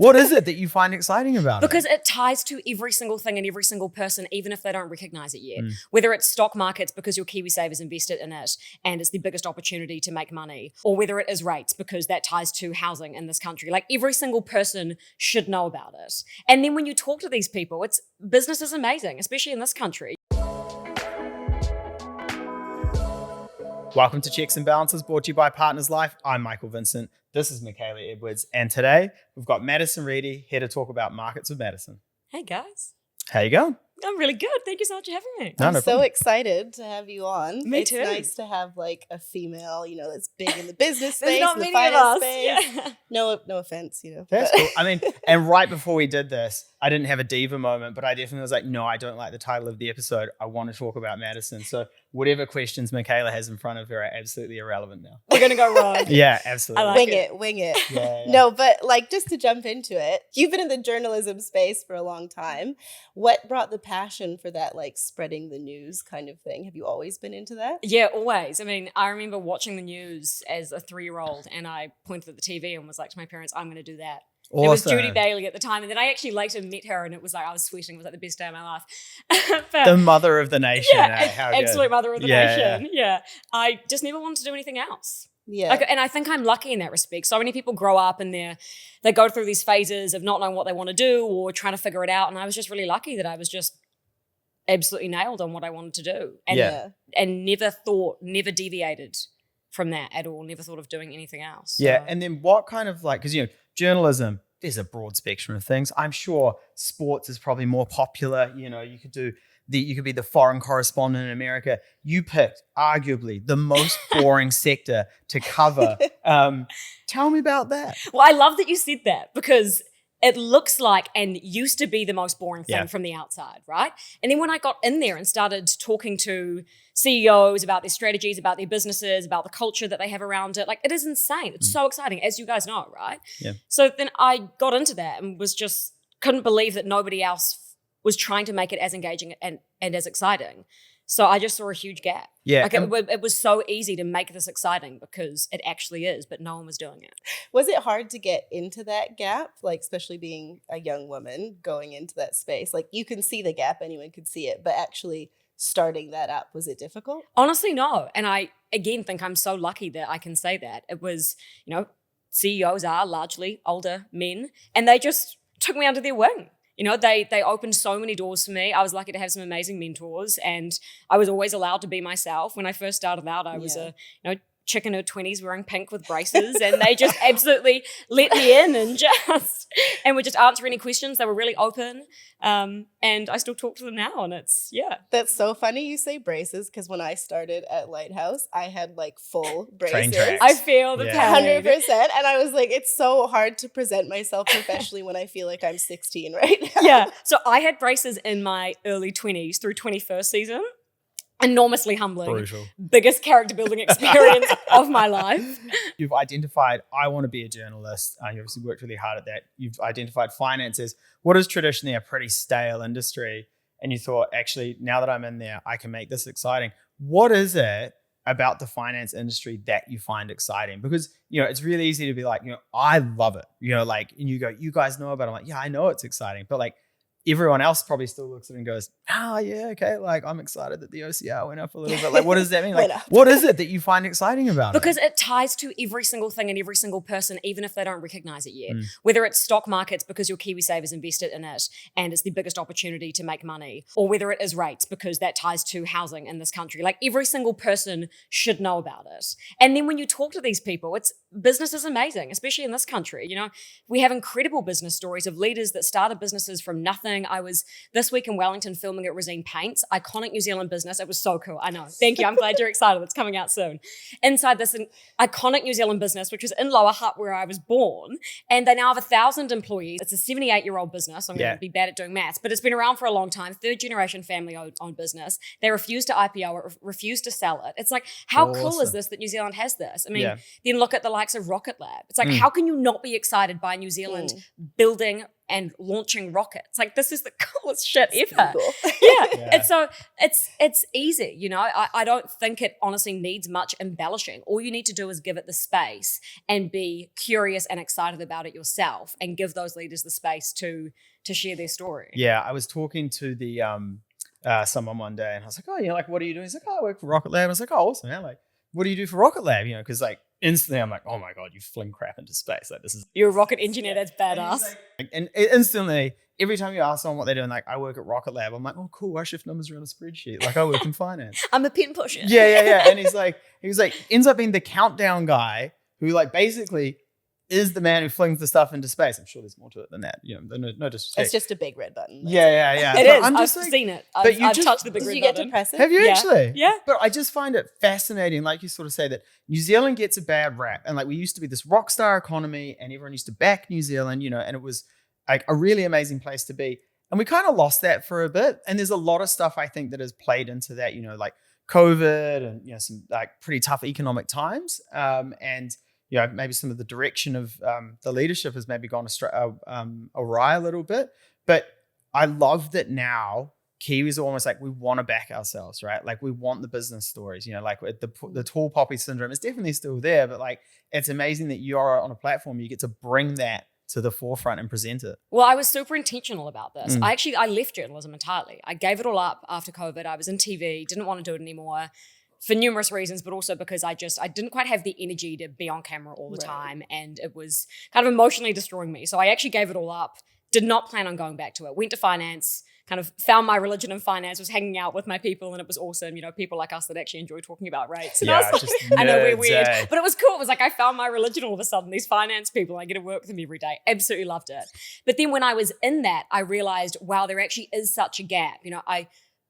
What is it that you find exciting about Because it ties to every single thing and every single person, even if they don't recognize it yet. Mm. Whether it's stock markets because your KiwiSavers invested in it and it's the biggest opportunity to make money, or whether it is rates because that ties to housing in this country. Like every single person should know about it. And then when you talk to these people, business is amazing, especially in this country. Welcome to Checks and Balances, brought to you by Partners Life. I'm Michael Vincent. This is Michaela Edwards. And today we've got Madison Reidy here to talk about Markets with Madison. Hey guys. How you going? I'm really good. Thank you so much for having me. I'm so excited to have you on. Me it's too. It's nice to have like a female, that's big in the business space, There's not in the many of finance us. space. Yeah. No offense, That's cool. I mean, and right before we did this, I didn't have a diva moment, but I definitely was like, no, I don't like the title of the episode. I want to talk about Madison. So whatever questions Michaela has in front of her are absolutely irrelevant now. We're going to go wrong. Yeah, absolutely. I like wing it. Yeah. No, but like just to jump into it, you've been in the journalism space for a long time. What brought the passion for that, like spreading the news kind of thing? Have you always been into that? Yeah, always. I mean, I remember watching the news as a 3-year-old and I pointed at the TV and was like to my parents, I'm going to do that. Awesome. It was Judy Bailey at the time. And then I actually later met her and it was like, I was sweating. It was like the best day of my life. But, The mother of the nation. yeah, How absolute good. mother of the nation. Yeah. I just never wanted to do anything else. Yeah. And I think I'm lucky in that respect. So many people grow up and they go through these phases of not knowing what they want to do or trying to figure it out. And I was just really lucky that I was just absolutely nailed on what I wanted to do. And never deviated from that at all. Never thought of doing anything else. Yeah. So. And then what kind of like, because, journalism, there's a broad spectrum of things. I'm sure sports is probably more popular. You could be the foreign correspondent in America. You picked arguably the most boring sector to cover. Tell me about that. Well, I love that you said that because it looks like and used to be the most boring thing from the outside, right? And then when I got in there and started talking to CEOs about their strategies, about their businesses, about the culture that they have around it, like it is insane. It's so exciting, as you guys know, right? Yeah. So then I got into that and couldn't believe that nobody else was trying to make it as engaging and as exciting. So I just saw a huge gap. Yeah. Like it was so easy to make this exciting because it actually is, but no one was doing it. Was it hard to get into that gap? Like, especially being a young woman going into that space? Like, you can see the gap, anyone could see it, but actually starting that up, was it difficult? Honestly, no. And I, again, think I'm so lucky that I can say that. It was, CEOs are largely older men, and they just took me under their wing. They opened so many doors for me. I was lucky to have some amazing mentors, and I was always allowed to be myself. When I first started out, I was a chick in her 20s wearing pink with braces, and they just absolutely let me in and would just answer any questions. They were really open, and I still talk to them now, and That's so funny you say braces, because when I started at Lighthouse, I had like full braces. I feel the pain. 100%. And I was like, it's so hard to present myself professionally when I feel like I'm 16 right now. Yeah. So I had braces in my early 20s through 21st season. Enormously humbling. Brutal. Biggest character building experience of my life. You've identified, I want to be a journalist. You obviously worked really hard at that. You've identified finances. What is traditionally a pretty stale industry? And you thought, actually, now that I'm in there, I can make this exciting. What is it about the finance industry that you find exciting? Because, it's really easy to be like, I love it. And you go, you guys know about it. I'm like, yeah, I know it's exciting. But like, everyone else probably still looks at it and goes, yeah, okay. Like, I'm excited that the OCR went up a little bit. Like, what does that mean? Like, what is it that you find exciting about it? Because it ties to every single thing and every single person, even if they don't recognize it yet. Whether it's stock markets because your KiwiSavers invested in it and it's the biggest opportunity to make money, or whether it is rates because that ties to housing in this country. Like, every single person should know about it. And then when you talk to these people, business is amazing, especially in this country. We have incredible business stories of leaders that started businesses from nothing. I was this week in Wellington filming at Resine Paints, iconic New Zealand business. It was so cool. I know. Thank you. I'm glad you're excited. It's coming out soon. Inside this iconic New Zealand business, which was in Lower Hutt where I was born, and they now have 1,000 employees. It's a 78-year-old business. I'm going to be bad at doing maths, but it's been around for a long time. 3rd-generation family-owned business. They refuse to IPO it, refuse to sell it. It's like, how cool is this that New Zealand has this? I mean, then look at the likes of Rocket Lab. It's like, how can you not be excited by New Zealand building and launching rockets. Like, this is the coolest shit It's ever. cool. Yeah. And so it's easy, you know. I don't think it honestly needs much embellishing. All you need to do is give it the space and be curious and excited about it yourself, and give those leaders the space to share their story. Yeah, I was talking to the someone one day, and I was like, "Oh, you know, like, what are you doing?" He's like, "Oh, I work for Rocket Lab." I was like, "Oh, awesome, man! Like, what do you do for Rocket Lab?" You know, because like instantly, I'm like, "Oh my god, you fling crap into space! Like, this is You're a rocket engineer. That's badass. and instantly, every time you ask someone what they're doing, like, I work at Rocket Lab. I'm like, "Oh, cool. I shift numbers around a spreadsheet. Like, I work in finance." I'm a pin pusher. Yeah. And he was like, ends up being the countdown guy who like basically is the man who flings the stuff into space. I'm sure there's more to it than that. You know, no disrespect. It's just a big red button. Yeah. It But is. I'm I've just like, seen it. but I've you touched the big Did red you get button. to press it? have you Yeah. actually? Yeah. But I just find it fascinating, like you sort of say that New Zealand gets a bad rap. And like we used to be this rock star economy and everyone used to back New Zealand, you know, and it was like a really amazing place to be. And we kind of lost that for a bit. And there's a lot of stuff I think that has played into that, you know, like COVID and, you know, some like pretty tough economic times. And, you know, maybe some of the direction of the leadership has maybe gone awry a little bit. But I love that now Kiwis are almost like, we want to back ourselves, right? Like we want the business stories, you know, like the tall poppy syndrome is definitely still there, but like it's amazing that you're on a platform, you get to bring that to the forefront and present it. Well, I was super intentional about this. I left journalism entirely. I gave it all up after COVID. I was in TV, didn't want to do it anymore for numerous reasons, but also because I didn't quite have the energy to be on camera all the time, and it was kind of emotionally destroying me. So I actually gave it all up, did not plan on going back to it, went to finance, kind of found my religion in finance, was hanging out with my people, and it was awesome. You know, people like us that actually enjoy talking about rates. And I was like, I know we're weird, but it was cool. It was like I found my religion all of a sudden. These finance people, I get to work with them every day. Absolutely loved it. But then when I was in that, I realized, wow, there actually is such a gap. You know,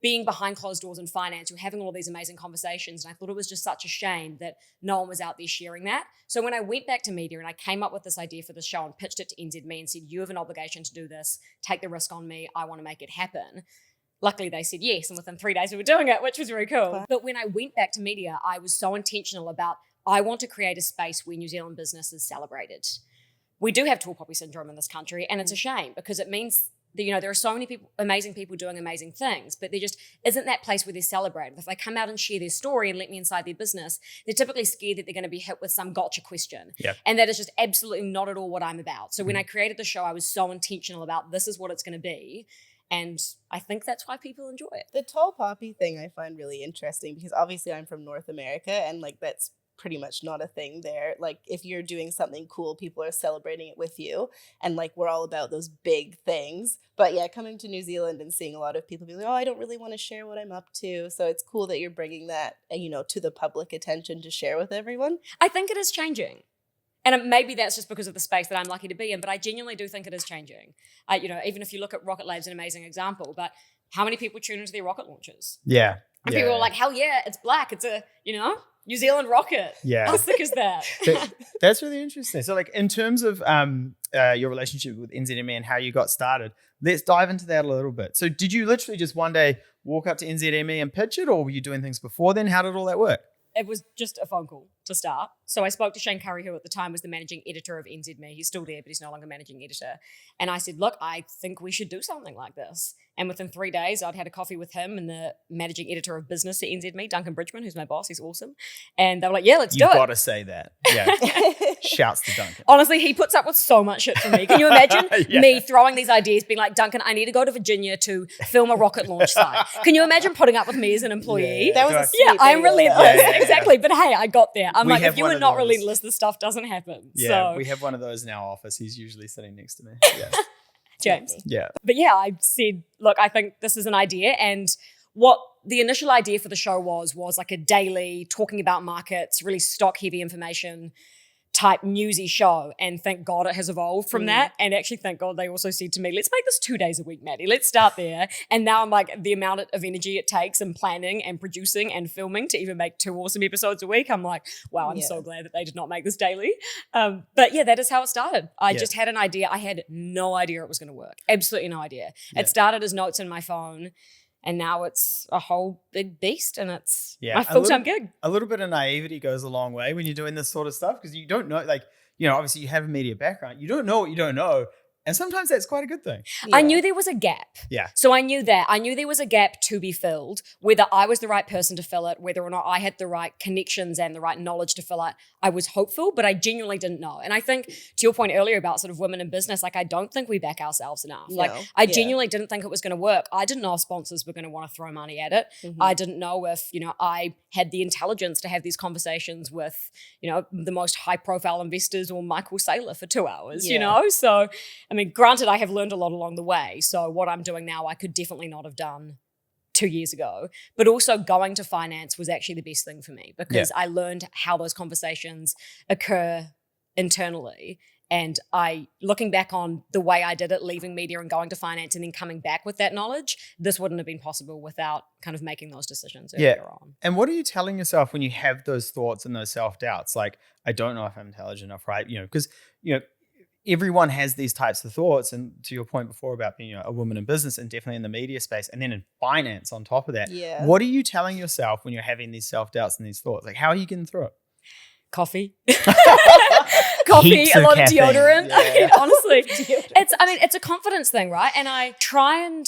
being behind closed doors in finance, you're having all these amazing conversations. And I thought it was just such a shame that no one was out there sharing that. So when I went back to media and I came up with this idea for the show and pitched it to NZME and said, you have an obligation to do this, take the risk on me, I want to make it happen. Luckily, they said yes. And within 3 days, we were doing it, which was very cool. But when I went back to media, I was so intentional about, I want to create a space where New Zealand business is celebrated. We do have tall poppy syndrome in this country, and it's a shame because it means that, you know, there are so many people, amazing people doing amazing things, but there just isn't that place where they're celebrated. If they come out and share their story and let me inside their business, they're typically scared that they're going to be hit with some gotcha question. Yep. And that is just absolutely not at all what I'm about. So when I created the show, I was so intentional about this is what it's going to be. And I think that's why people enjoy it. The tall poppy thing I find really interesting because obviously I'm from North America and like that's pretty much not a thing there. Like if you're doing something cool, people are celebrating it with you, and like we're all about those big things. But yeah, coming to New Zealand and seeing a lot of people be like, oh, I don't really want to share what I'm up to. So it's cool that you're bringing that, you know, to the public attention to share with everyone. I think it is changing. And maybe that's just because of the space that I'm lucky to be in, but I genuinely do think it is changing. You know, even if you look at Rocket Lab's an amazing example, but how many people tune into their rocket launches? Yeah. And people are like, hell yeah, it's black. It's a, you know, New Zealand rocket. Yeah. How sick is that? That's really interesting. So like in terms of your relationship with NZME and how you got started, let's dive into that a little bit. So did you literally just one day walk up to NZME and pitch it, or were you doing things before then? How did all that work? It was just a phone call to start. So I spoke to Shane Curry, who at the time was the managing editor of NZME. He's still there, but he's no longer managing editor. And I said, look, I think we should do something like this. And within 3 days, I'd had a coffee with him and the managing editor of business at NZME, Duncan Bridgman, who's my boss. He's awesome. And they were like, yeah, let's do it. You've got to say that. Yeah. Shouts to Duncan. Honestly, he puts up with so much shit from me. Can you imagine me throwing these ideas, being like, Duncan, I need to go to Virginia to film a rocket launch site. Can you imagine putting up with me as an employee? That was a sweet I'm video. relentless. Exactly. But hey, I got there. I'm We like, have if you one were of not those. relentless, this stuff doesn't happen. Yeah, So, we have one of those in our office. He's usually sitting next to me. Yeah. James. Yeah. But yeah, I said, look, I think this is an idea. And what the initial idea for the show was like a daily talking about markets, really stock heavy information type newsy show. And thank God it has evolved from that. And actually, thank God they also said to me, let's make this 2 days a week, Maddie. Let's start there. And now I'm like, the amount of energy it takes and planning and producing and filming to even make 2 awesome episodes a week. I'm like, wow, I'm so glad that they did not make this daily. But yeah, that is how it started. I just had an idea. I had no idea it was going to work. Absolutely no idea. Yeah. It started as notes in my phone. And now it's a whole big beast, and it's my a full-time little- gig. A little bit of naivety goes a long way when you're doing this sort of stuff, because you don't know, like, you know, obviously you have a media background. You don't know what you don't know And sometimes that's quite a good thing. I knew there was a gap. Yeah. So I knew that. I knew there was a gap to be filled. Whether I was the right person to fill it, whether or not I had the right connections and the right knowledge to fill it, I was hopeful, but I genuinely didn't know. And I think to your point earlier about sort of women in business, like I don't think we back ourselves enough. Like I genuinely didn't think it was going to work. I didn't know if sponsors were going to want to throw money at it. I didn't know if, I had the intelligence to have these conversations with, the most high profile investors or Michael Saylor for 2 hours, So, I mean, granted, I have learned a lot along the way. So what I'm doing now, I could definitely not have done 2 years ago, but also going to finance was actually the best thing for me because I learned how those conversations occur internally. And looking back on the way I did it, leaving media and going to finance and then coming back with that knowledge, this wouldn't have been possible without kind of making those decisions earlier on. And what are you telling yourself when you have those thoughts and those self-doubts? Like, I don't know if I'm intelligent enough, right? Because, everyone has these types of thoughts. And to your point before about being a woman in business and definitely in the media space and then in finance on top of that, what are you telling yourself when you're having these self-doubts and these thoughts? Like, how are you getting through it? Coffee, a lot of deodorant. I mean, honestly, it's a confidence thing, right? And I try and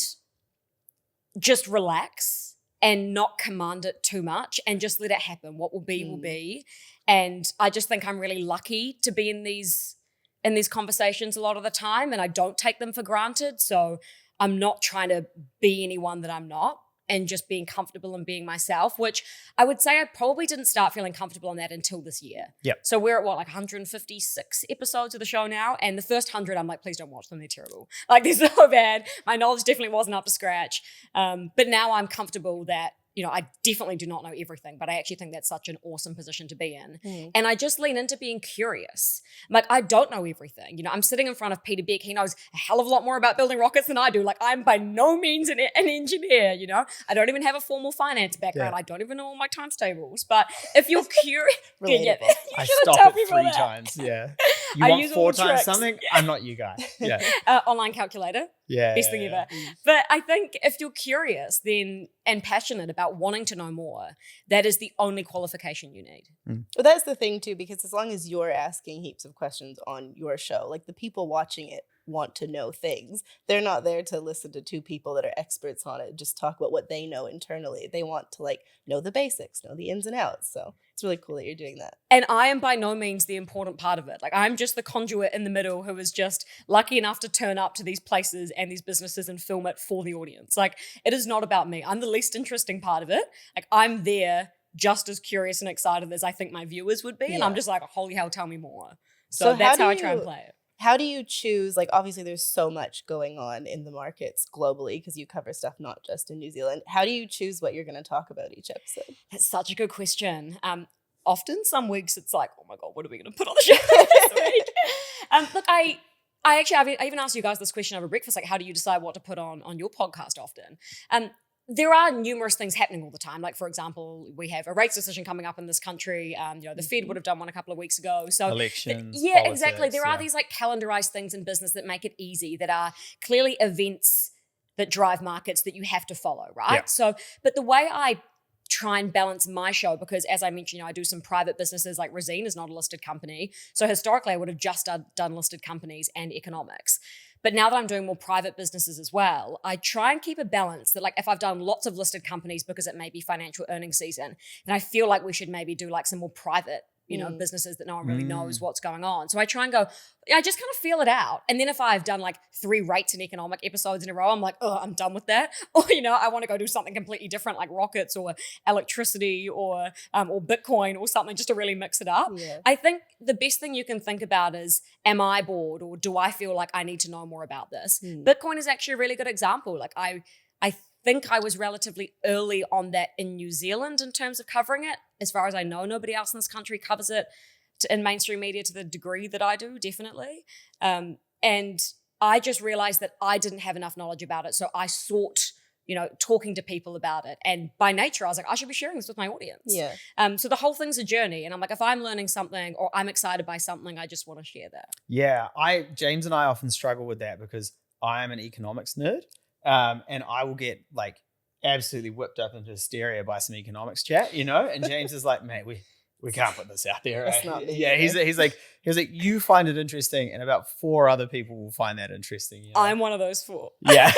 just relax and not command it too much and just let it happen. What will be, will be. And I just think I'm really lucky to be in these conversations a lot of the time, and I don't take them for granted. So I'm not trying to be anyone that I'm not. And just being comfortable and being myself, which I would say I probably didn't start feeling comfortable on that until this year. Yep. So we're at 156 episodes of the show now. And the first 100, I'm like, please don't watch them. They're terrible. Like, they're so bad. My knowledge definitely wasn't up to scratch. But now I'm comfortable that, I definitely do not know everything, but I actually think that's such an awesome position to be in. And I just lean into being curious. I'm like, I don't know everything. I'm sitting in front of Peter Beck. He knows a hell of a lot more about building rockets than I do. Like, I'm by no means an engineer, I don't even have a formal finance background. I don't even know all my times tables. But if you're curious, I stop it 3 times. Yeah. You want 4 times something? I'm not you guy. Yeah. Online calculator. Yeah. Best thing ever. But I think if you're curious then and passionate about wanting to know more, that is the only qualification you need. Well, that's the thing too, because as long as you're asking heaps of questions on your show, like the people watching it want to know things. They're not there to listen to 2 people that are experts on it, just talk about what they know internally. They want to know the basics, know the ins and outs. So it's really cool that you're doing that. And I am by no means the important part of it. Like, I'm just the conduit in the middle who is just lucky enough to turn up to these places and these businesses and film it for the audience. Like, it is not about me. I'm the least interesting part of it. Like, I'm there just as curious and excited as I think my viewers would be. And I'm just like, holy hell, tell me more. So that's how I try and play it. How do you choose, obviously there's so much going on in the markets globally because you cover stuff not just in New Zealand. How do you choose what you're going to talk about each episode? That's such a good question. Often some weeks it's like, oh my God, what are we going to put on the show this week? Look, I even asked you guys this question over breakfast, like, how do you decide what to put on your podcast often? There are numerous things happening all the time. Like, for example, we have a rates decision coming up in this country. The Fed would have done one a couple of weeks ago. So elections, politics, exactly. There are these calendarized things in business that make it easy, that are clearly events that drive markets that you have to follow, right? Yeah. So, but the way I try and balance my show, because as I mentioned, I do some private businesses, like Resine is not a listed company. So historically I would have just done listed companies and economics. But now that I'm doing more private businesses as well, I try and keep a balance that, if I've done lots of listed companies because it may be financial earnings season, and I feel like we should maybe do some more private businesses that no one really knows what's going on. So I try and go, I just kind of feel it out. And then if I've done 3 rates and economic episodes in a row, I'm like, oh, I'm done with that. Or, I want to go do something completely different, like rockets or electricity or Bitcoin or something, just to really mix it up. Yeah. I think the best thing you can think about is, am I bored, or do I feel like I need to know more about this? Bitcoin is actually a really good example. I think I was relatively early on that in New Zealand in terms of covering it. As far as I know, nobody else in this country covers it in mainstream media to the degree that I do, definitely. And I just realized that I didn't have enough knowledge about it. So I sought, talking to people about it. And by nature, I was like, I should be sharing this with my audience. Yeah. So the whole thing's a journey. And I'm like, if I'm learning something or I'm excited by something, I just want to share that. Yeah. James and I often struggle with that because I am an economics nerd. And I will get absolutely whipped up into hysteria by some economics chat, and James is like, mate, we can't put this out there. That's Right? not me Yeah, either. he's like, you find it interesting, and about 4 other people will find that interesting. You know? I'm one of those 4. Yeah.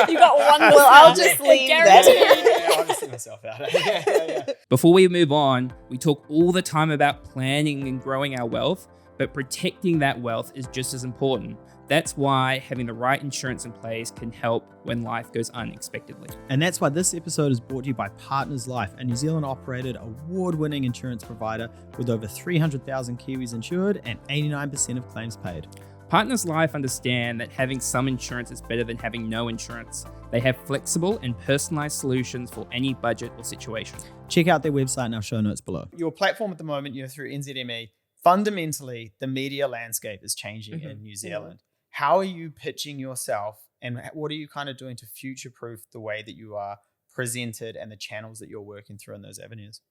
You got one. Well, I'll listener. just leave Guaranteed. that. I'll just see myself out. Yeah. Before we move on, we talk all the time about planning and growing our wealth, but protecting that wealth is just as important. That's why having the right insurance in place can help when life goes unexpectedly. And that's why this episode is brought to you by Partners Life, a New Zealand operated award-winning insurance provider with over 300,000 Kiwis insured and 89% of claims paid. Partners Life understand that having some insurance is better than having no insurance. They have flexible and personalized solutions for any budget or situation. Check out their website in our show notes below. Your platform at the moment, through NZME, fundamentally, the media landscape is changing in New Zealand. How are you pitching yourself, and what are you kind of doing to future-proof the way that you are presented and the channels that you're working through in those avenues?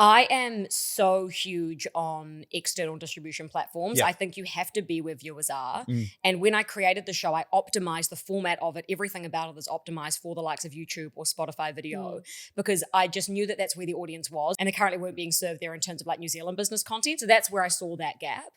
I am so huge on external distribution platforms. Yeah. I think you have to be where viewers are. And when I created the show, I optimized the format of it. Everything about it is optimized for the likes of YouTube or Spotify video because I just knew that that's where the audience was, and they currently weren't being served there in terms of like New Zealand business content. So that's where I saw that gap.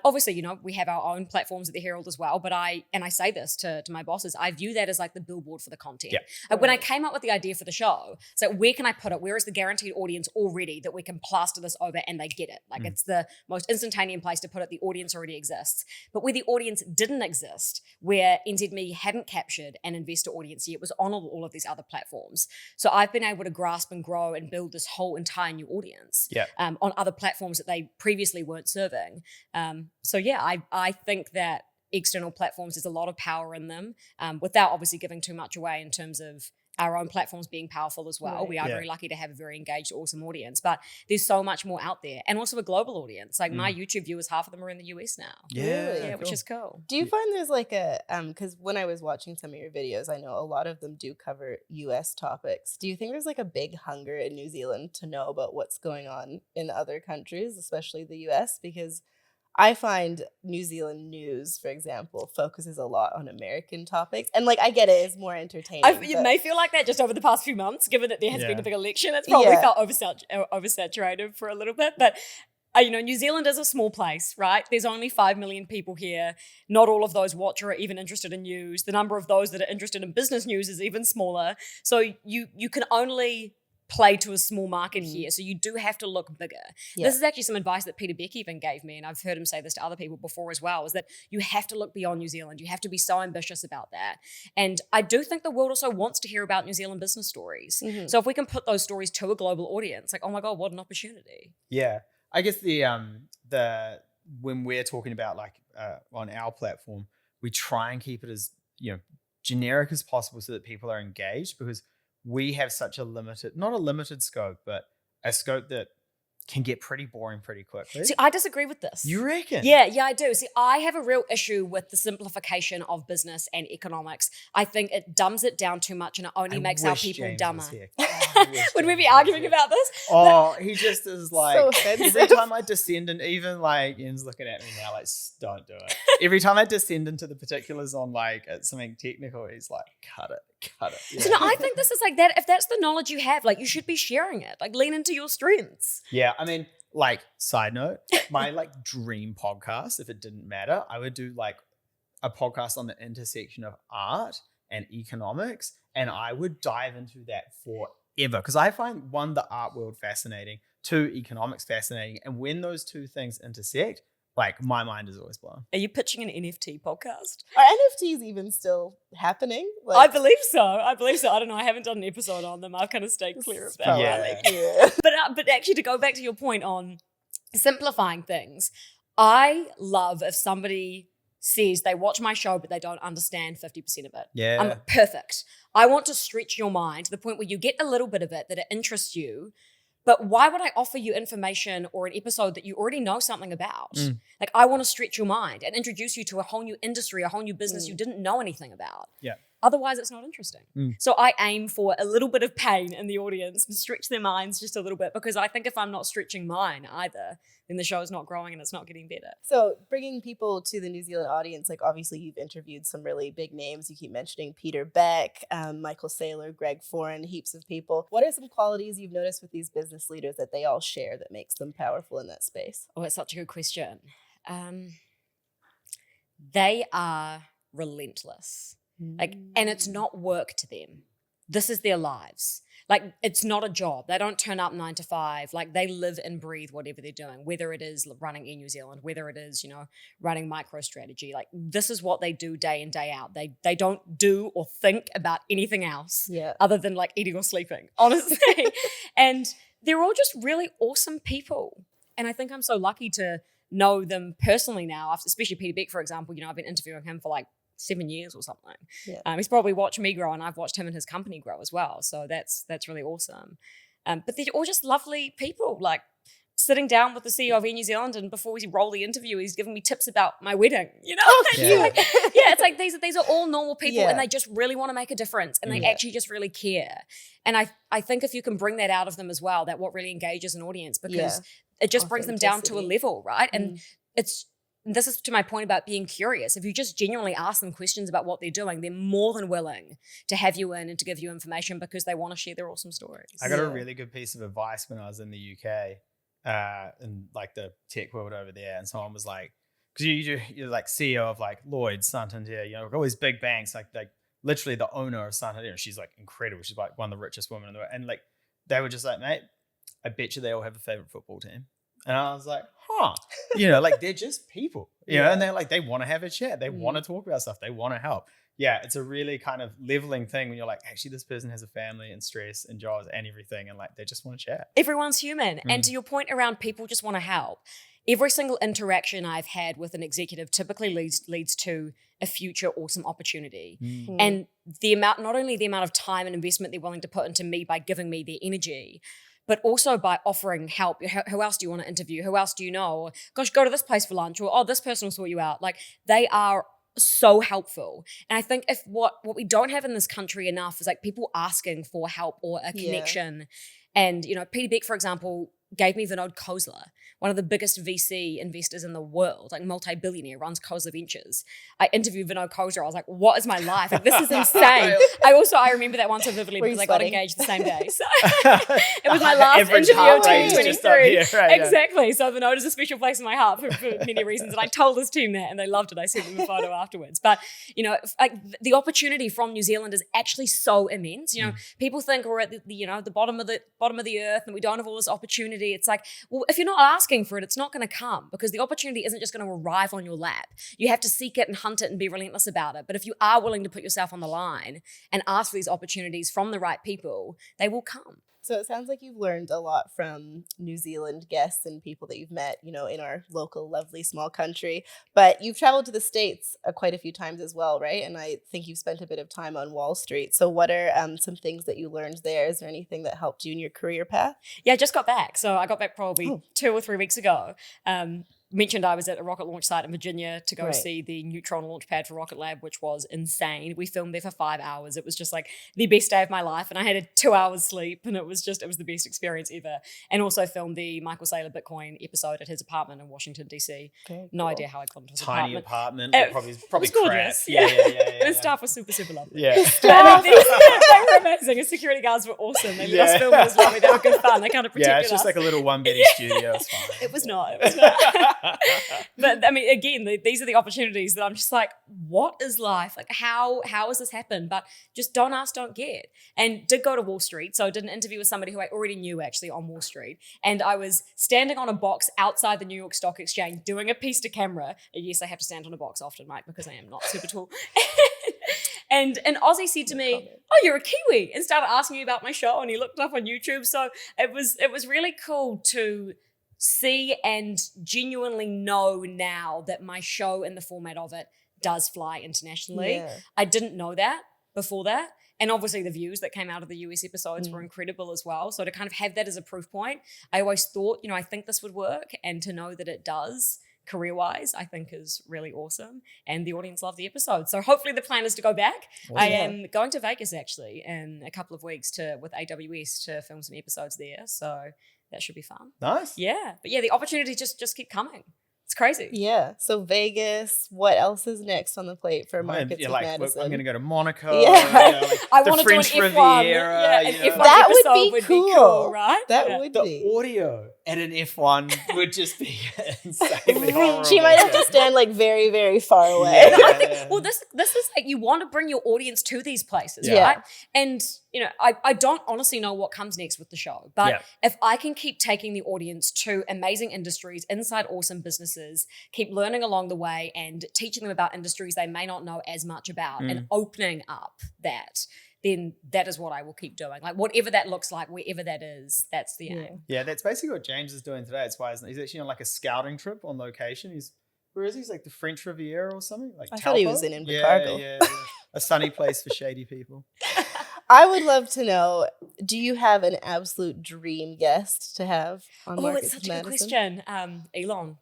Obviously, we have our own platforms at the Herald as well, but I say this to my bosses, I view that as like the billboard for the content. Yeah. When I came up with the idea for the show, so where can I put it? Where is the guaranteed audience already that we can plaster this over and they get it? Like it's the most instantaneous place to put it. The audience already exists. But where the audience didn't exist, where NZME hadn't captured an investor audience yet, was on all of these other platforms. So I've been able to grasp and grow and build this whole entire new audience on other platforms that they previously weren't serving. I think that external platforms, there's a lot of power in them without obviously giving too much away in terms of our own platforms being powerful as well. Right. We are very lucky to have a very engaged, awesome audience, but there's so much more out there, and also a global audience. Like my YouTube viewers, half of them are in the US now. Really? Which is cool. Do you find there's like a because when I was watching some of your videos, I know a lot of them do cover US topics. Do you think there's like a big hunger in New Zealand to know about what's going on in other countries, especially the US? Because I find New Zealand news, for example, focuses a lot on American topics. And like, I get it, it's more entertaining. It may feel like that just over the past few months, given that there has been a big election. It's probably felt oversaturated for a little bit. But, New Zealand is a small place, right? There's only 5 million people here. Not all of those watch or are even interested in news. The number of those that are interested in business news is even smaller. So you can only play to a small market here. So you do have to look bigger. Yeah. This is actually some advice that Peter Beck even gave me, and I've heard him say this to other people before as well, is that you have to look beyond New Zealand. You have to be so ambitious about that. And I do think the world also wants to hear about New Zealand business stories. So if we can put those stories to a global audience, like, oh my God, what an opportunity. Yeah. I guess when we're talking about like on our platform, we try and keep it as, generic as possible so that people are engaged, because we have such a not a limited scope, but a scope that can get pretty boring pretty quickly. See, I disagree with this. You reckon? Yeah, I do. See, I have a real issue with the simplification of business and economics. I think it dumbs it down too much and it only makes our people James dumber. Would Would we be arguing about this? Oh, he just is like, So offensive. every time I descend, and even like Ian's looking at me now like, don't do it. Every time I descend into the particulars on like something technical, he's like, cut it. Yeah. So no, I think this is like that. If that's the knowledge you have, like you should be sharing it. Like lean into your strengths. Yeah, I mean, like, side note, my like dream podcast, if it didn't matter, I would do like a podcast on the intersection of art and economics, and I would dive into that forever, because I find, one, the art world fascinating, 2, economics fascinating, and when those two things intersect, like my mind is always blown. Are you pitching an NFT podcast? Are NFTs even still happening? I believe so. I don't know. I haven't done an episode on them. I've kind of stayed clear of that. Yeah. But actually, to go back to your point on simplifying things, I love if somebody says they watch my show but they don't understand 50% of it. Yeah. Perfect. I want to stretch your mind to the point where you get a little bit of it, that it interests you. But why would I offer you information or an episode that you already know something about? Like, I want to stretch your mind and introduce you to a whole new industry, a whole new business you didn't know anything about. Yeah. Otherwise, it's not interesting. So I aim for a little bit of pain in the audience and stretch their minds just a little bit, because I think if I'm not stretching mine either, then the show is not growing and it's not getting better. So bringing people to the New Zealand audience, like obviously you've interviewed some really big names. You keep mentioning Peter Beck, Michael Saylor, Greg Foran, heaps of people. What are some qualities you've noticed with these business leaders that they all share that makes them powerful in that space? Oh, it's such a good question. They are relentless. And it's not work to them. This is their lives. Like, it's not a job. They don't turn up 9 to 5. Like, they live and breathe whatever they're doing, whether it is running in New Zealand, whether it is, running MicroStrategy. Like, this is what they do day in, day out. They don't do or think about anything else other than like eating or sleeping, honestly. And they're all just really awesome people. And I think I'm so lucky to know them personally now, after, especially Peter Beck, for example. I've been interviewing him for like 7 years or something. He's probably watched me grow, and I've watched him and his company grow as well. So that's really awesome. But they're all just lovely people. Like, sitting down with the CEO of Air New Zealand, and before we roll the interview, he's giving me tips about my wedding. It's like these are all normal people, and they just really want to make a difference, and they actually just really care. And I think if you can bring that out of them as well, that what really engages an audience, because it just brings them down to a level, right? And this is to my point about being curious. If you just genuinely ask them questions about what they're doing, they're more than willing to have you in and to give you information, because they want to share their awesome stories. I got a really good piece of advice when I was in the UK, in like the tech world over there. And someone was like, because you're like CEO of like Lloyd's, Santander, all these big banks, like literally the owner of Santander. She's like incredible. She's like one of the richest women in the world. And like, they were just like, mate, I bet you they all have a favorite football team. And I was like, like they're just people, and they're like, they want to have a chat. They want to talk about stuff. They want to help. Yeah. It's a really kind of leveling thing when you're like, actually, this person has a family and stress and jobs and everything. And like, they just want to chat. Everyone's human. And to your point around people just want to help, every single interaction I've had with an executive typically leads to a future awesome opportunity. And not only the amount of time and investment they're willing to put into me by giving me their energy, but also by offering help. Who else do you want to interview? Who else do you know? Or, gosh, go to this place for lunch. Or, this person will sort you out. Like, they are so helpful. And I think if what we don't have in this country enough is like people asking for help or a connection. And, Peter Beck, for example, gave me Vinod Khosla, one of the biggest VC investors in the world, like multi-billionaire, runs Khosla Ventures. I interviewed Vinod Khosla. I was like, what is my life? Like, this is insane. I remember that one so vividly because I got engaged the same day. So it was my last interview of 2023. Exactly. So Vinod is a special place in my heart for many reasons. And I told this team that, and they loved it. I sent them a photo afterwards. But, like, the opportunity from New Zealand is actually so immense. People think we're at the bottom of the earth and we don't have all this opportunity. It's like, well, if you're not asking for it, it's not going to come, because the opportunity isn't just going to arrive on your lap. You have to seek it and hunt it and be relentless about it. But if you are willing to put yourself on the line and ask for these opportunities from the right people, they will come. So it sounds like you've learned a lot from New Zealand guests and people that you've met, in our local, lovely, small country. But you've traveled to the States quite a few times as well, right? And I think you've spent a bit of time on Wall Street. So what are some things that you learned there? Is there anything that helped you in your career path? Yeah, I just got back. So I got back probably 2 or 3 weeks ago. Mentioned I was at a rocket launch site in Virginia to go see the Neutron launch pad for Rocket Lab, which was insane. We filmed there for 5 hours. It was just like the best day of my life. And I had 2 hours sleep, and it was the best experience ever. And also filmed the Michael Saylor Bitcoin episode at his apartment in Washington, DC. No idea how I got into his tiny apartment. Probably it was gorgeous. Yeah. And his staff was super, super lovely. Yeah. They were amazing. His security guards were awesome. They let us film as well. They were good fun. They kind of protected us. Yeah, it's just like a little one-beddy studio. It's fine. It was not. But I mean, again, these are the opportunities that I'm just like, what is life? Like, how has this happened? But just don't ask, don't get. And did go to Wall Street. So I did an interview with somebody who I already knew actually on Wall Street. And I was standing on a box outside the New York Stock Exchange doing a piece to camera. And yes, I have to stand on a box often, Mike, because I am not super tall. And an Aussie said to me, oh, you're a Kiwi, and started asking me about my show. And he looked up on YouTube. So it was really cool to see and genuinely know now that my show and the format of it does fly internationally. Yeah. I didn't know that before that. And obviously the views that came out of the US episodes were incredible as well. So to kind of have that as a proof point, I always thought, I think this would work. And to know that it does career-wise, I think is really awesome. And the audience loved the episode. So hopefully the plan is to go back. I am going to Vegas actually in a couple of weeks with AWS to film some episodes there. So that should be fun. Nice. Yeah. But yeah, the opportunities just keep coming. It's crazy. Yeah. So Vegas, what else is next on the plate for Markets with Madison? I'm going to go to Monaco. Yeah. I the want to do an French F1. Riviera. Yeah, an F1 That would episode be would cool. be cool, right? That would The be. audio at an F1 would just be insanely horrible. She might have to stand like very, very far away. No, I think, well, this is like, you want to bring your audience to these places, Yeah. right? And, I don't honestly know what comes next with the show, but if I can keep taking the audience to amazing industries, inside awesome businesses, keep learning along the way and teaching them about industries they may not know as much about and opening up that, then that is what I will keep doing. Like whatever that looks like, wherever that is, that's the aim. Yeah, that's basically what James is doing today. It's why he's actually on like a scouting trip on location. Where is he? He's like the French Riviera or something? Like I thought he was in Invercargill. Yeah. A sunny place for shady people. I would love to know, do you have an absolute dream guest to have on Markets It's with such a good Madison? question. Elon.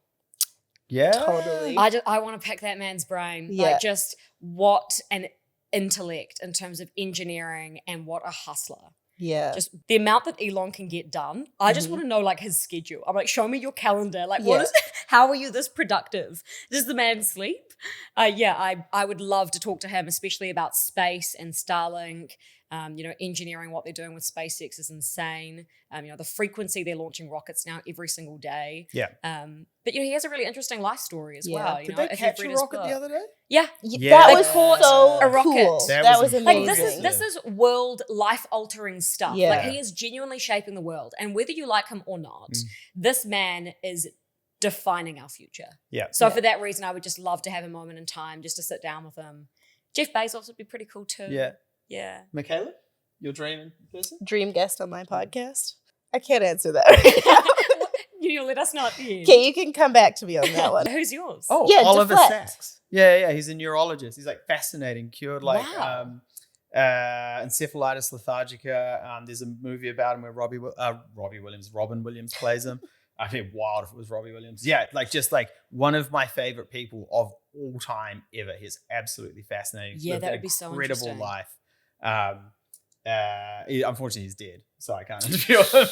Yeah. Totally. I want to pick that man's brain. Yeah. Like just what an intellect in terms of engineering and what a hustler. Yeah. Just the amount that Elon can get done. I just want to know like his schedule. I'm like, show me your calendar. Like how are you this productive? Does the man sleep? I would love to talk to him, especially about space and Starlink. Engineering, what they're doing with SpaceX is insane. The frequency they're launching rockets now every single day. Yeah. But he has a really interesting life story as well. Did they catch a rocket the other day? Yeah. That They was caught so a rocket. cool. That That was was amazing. Like this is world life altering stuff. Yeah. Like he is genuinely shaping the world, and whether you like him or not, this man is defining our future. Yeah. So for that reason, I would just love to have a moment in time just to sit down with him. Jeff Bezos would be pretty cool too. Yeah. Yeah. Michaela, your dream person? Dream guest on my podcast? I can't answer that right now. You let us know at the end. Okay, you can come back to me on that one. Who's yours? Oh, Yeah, Oliver deflect. Sacks. Yeah. He's a neurologist. He's like fascinating, cured like Wow. encephalitis lethargica. There's a movie about him where Robin Williams plays him. I'd be wild if it was Robbie Williams. Yeah, just one of my favorite people of all time ever. He's absolutely fascinating. Yeah, Lived that an would be so incredible interesting. life. Unfortunately, he's dead, so I can't interview him.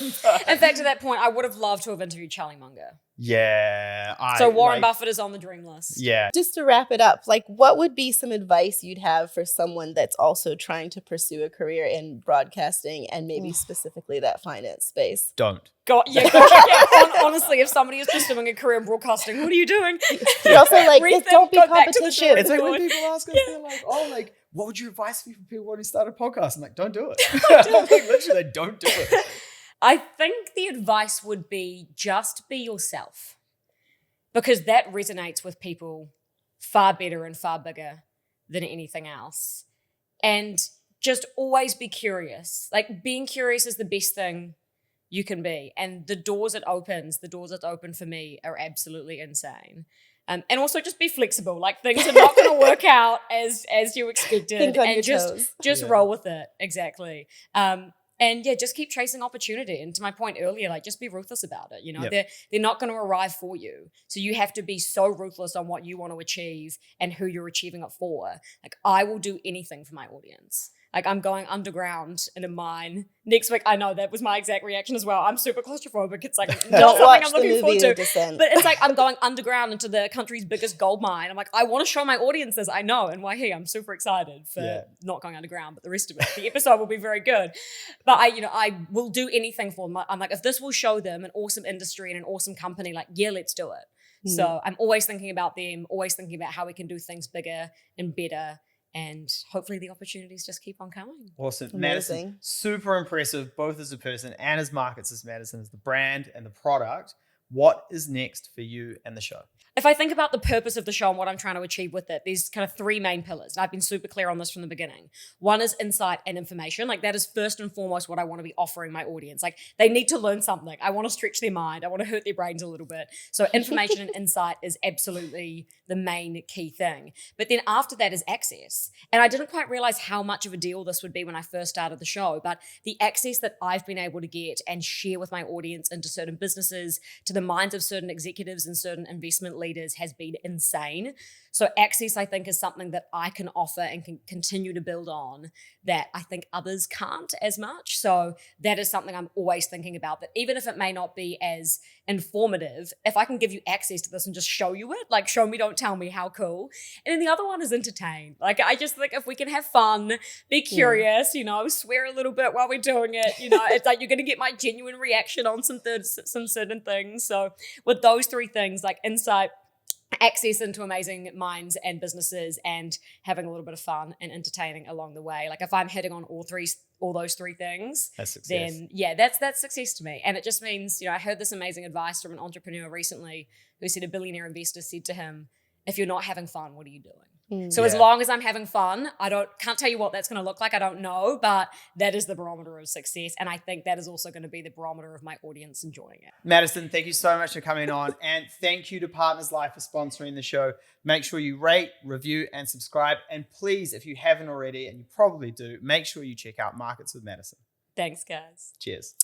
In fact, to that point, I would have loved to have interviewed Charlie Munger. Yeah. So Warren Buffett is on the dream list. Yeah. Just to wrap it up, what would be some advice you'd have for someone that's also trying to pursue a career in broadcasting and maybe specifically that finance space? Don't. Honestly, if somebody is just doing a career in broadcasting, what are you doing? But also, Rethink, don't be go back to the competition. drawing It's like when board. people ask us, they're like, what would your advice be for people wanting to start a podcast? I'm like, don't do it. Literally, don't do it. I think the advice would be just be yourself, because that resonates with people far better and far bigger than anything else. And just always be curious. Like being curious is the best thing you can be. And the doors it open for me are absolutely insane. And also just be flexible. Like things are not going to work out as you expected. Think on and your just toes. roll with it. Exactly. And just keep chasing opportunity. And to my point earlier, just be ruthless about it. They're not going to arrive for you. So you have to be so ruthless on what you want to achieve and who you're achieving it for. Like I will do anything for my audience. Like I'm going underground in a mine next week. I know that was my exact reaction as well. I'm super claustrophobic. It's like not Don't something watch I'm the looking movie forward The to. Descent. But it's like I'm going underground into the country's biggest gold mine. I'm like, I want to show my audience this. I know. And I'm super excited for not going underground, but the rest of it. The episode will be very good. But I will do anything for them. I'm like, if this will show them an awesome industry and an awesome company, let's do it. So I'm always thinking about them, always thinking about how we can do things bigger and better. And hopefully the opportunities just keep on coming. Awesome. Amazing. Madison, super impressive, both as a person and as Markets as Madison, as the brand and the product. What is next for you and the show? If I think about the purpose of the show and what I'm trying to achieve with it, there's kind of three main pillars. And I've been super clear on this from the beginning. One is insight and information. That is first and foremost what I want to be offering my audience. They need to learn something. I want to stretch their mind. I want to hurt their brains a little bit. So information and insight is absolutely the main key thing. But then after that is access. And I didn't quite realize how much of a deal this would be when I first started the show, but the access that I've been able to get and share with my audience into certain businesses, to the minds of certain executives and certain investment leaders, leaders has been insane. So access, I think, is something that I can offer and can continue to build on that I think others can't as much. So that is something I'm always thinking about, that even if it may not be as informative, if I can give you access to this and just show you it, like show me, don't tell me, how cool. And then the other one is entertain. Like I just think if we can have fun, be curious, swear a little bit while we're doing it, it's like you're going to get my genuine reaction on some certain things. So with those three things, like insight, access into amazing minds and businesses, and having a little bit of fun and entertaining along the way. Like if I'm hitting on all those three things, That's success. then yeah, that's success to me. And it just means, I heard this amazing advice from an entrepreneur recently who said a billionaire investor said to him, if you're not having fun, what are you doing? So as long as I'm having fun, can't tell you what that's going to look like. I don't know, but that is the barometer of success. And I think that is also going to be the barometer of my audience enjoying it. Madison, thank you so much for coming on. And thank you to Partners Life for sponsoring the show. Make sure you rate, review, and subscribe. And please, if you haven't already, and you probably do, make sure you check out Markets with Madison. Thanks, guys. Cheers.